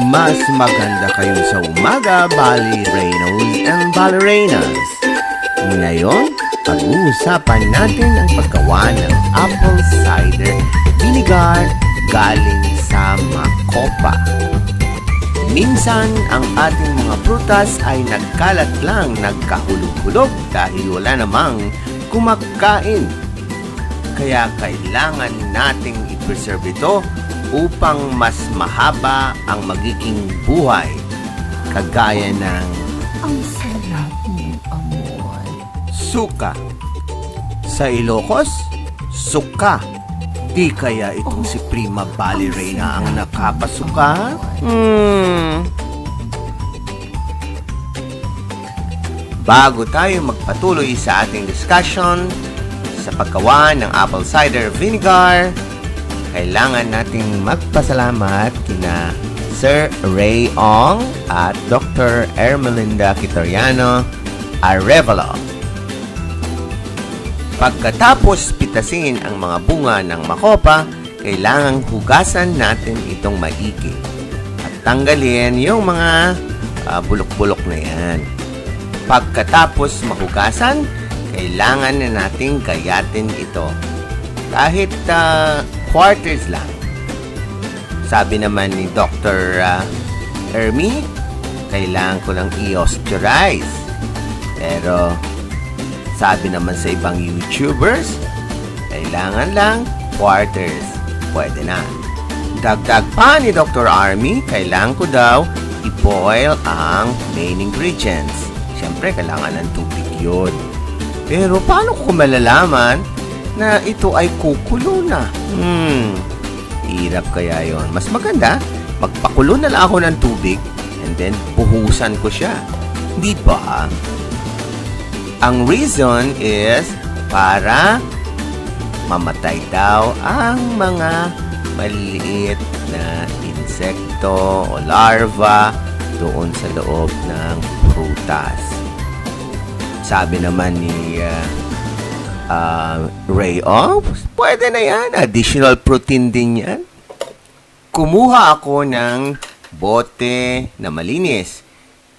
Mas maganda kayo sa umaga, ballerinos and ballerinas. Ngayon, pag-uusapan natin ang paggawa ng apple cider vinegar galing sa makopa. Minsan, ang ating mga prutas ay nagkalat lang, nagkahulog-hulog dahil wala namang kumakain. Kaya kailangan nating i-preserve ito upang mas mahaba ang magiging buhay. Kagaya ng Ang sarap ng amoy. suka. Sa Ilocos, suka. Di kaya itong si Prima Ballerina ang nakapasuka? Bago tayo magpatuloy sa ating discussion sa paggawa ng apple cider vinegar, kailangan nating magpasalamat kina Sir Ray Ong at Dr. Ermelinda Quitoriano Arevalo. Pagkatapos pitasin ang mga bunga ng makopa, kailangang hugasan natin itong maigi at tanggalin yung mga bulok-bulok na yan. Pagkatapos mahugasan, kailangan na nating gayatin ito. Kahit quarters lang. Sabi naman ni Dr. Ermi, kailangan ko lang i-osteurize. Pero sabi naman sa ibang YouTubers, kailangan lang quarters. Pwede na. Dagdag pa ni Dr. Army, kailangan ko daw i-boil ang main ingredients. Siyempre, kailangan ng tubig yun. Pero paano ko malalaman na ito ay kukulo na? Hirap kaya yon. Mas maganda, magpakulo na lang ako ng tubig and then buhusan ko siya. Di ba? Ang reason is para mamatay daw ang mga maliit na insekto o larva doon sa loob ng prutas. Sabi naman ni Ray Ong, pwede na yan. Additional protein din yan. Kumuha ako ng bote na malinis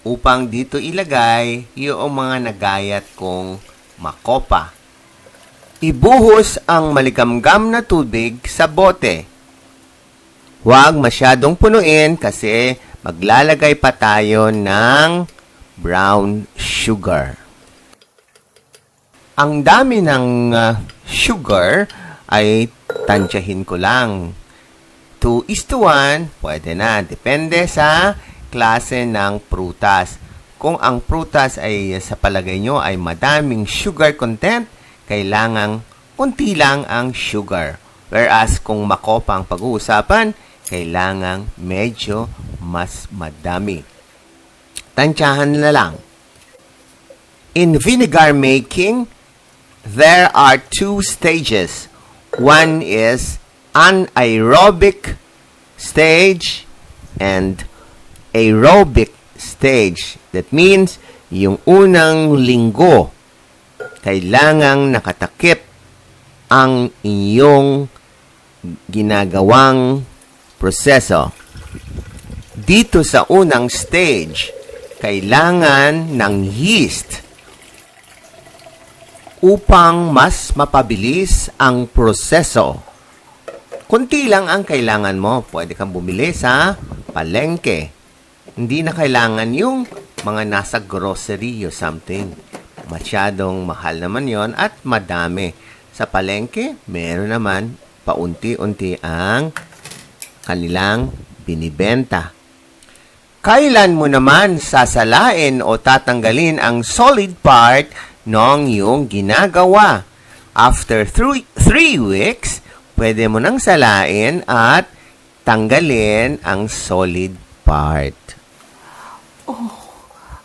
upang dito ilagay yung mga nagayat kong makopa. Ibuhos ang maligamgam na tubig sa bote. Huwag masyadong punuin kasi maglalagay pa tayo ng brown sugar. Ang dami ng sugar ay tansyahin ko lang. 2:1, pwede na. Depende sa klase ng prutas. Kung ang prutas ay sa palagay nyo ay madaming sugar content, kailangang unti lang ang sugar. Whereas kung makopa ang pag-uusapan, kailangang medyo mas madami. Tansyahan na lang. In vinegar making, there are 2 stages. One is anaerobic stage and aerobic stage. That means, yung unang linggo, kailangang nakatakip ang inyong ginagawang proseso. Dito sa unang stage, kailangan ng yeast upang mas mapabilis ang proseso. Kunti lang ang kailangan mo. Pwede kang bumili sa palengke. Hindi na kailangan yung mga nasa grocery or something. Masyadong mahal naman yon at madami. Sa palengke, meron naman paunti-unti ang kanilang binibenta. Kailan mo naman sasalain o tatanggalin ang solid part ng iyong ginagawa? After 3 weeks, pwede mo nang salain at tanggalin ang solid part.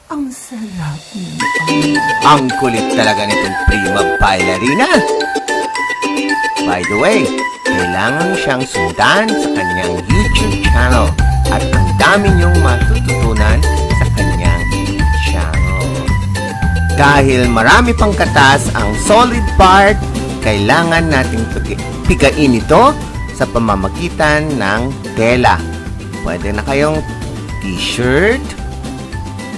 Ang sarap ng Ang kulit talaga nitong Prima Ballerina. By the way, kailangan siyang sundan sa kanyang YouTube channel at ang dami niyong matututunan sa kanyang channel. Dahil marami pang katas ang solid part, kailangan nating pigain ito sa pamamagitan ng tela. Pwede na kayong t-shirt,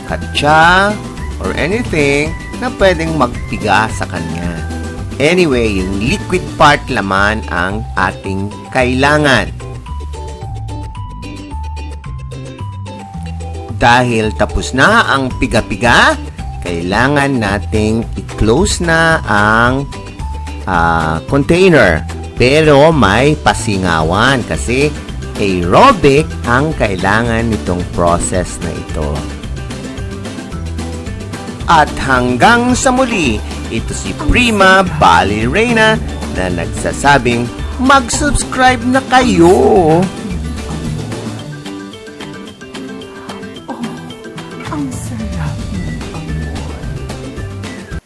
katsa, or anything na pwedeng magpiga sa kanya. Anyway, yung liquid part laman ang ating kailangan. Dahil tapos na ang piga-piga, kailangan nating i-close na ang container. Pero may pasingawan kasi aerobic ang kailangan nitong process na ito. At hanggang sa muli, ito si Prima Ballerina na nagsasabing mag-subscribe na kayo!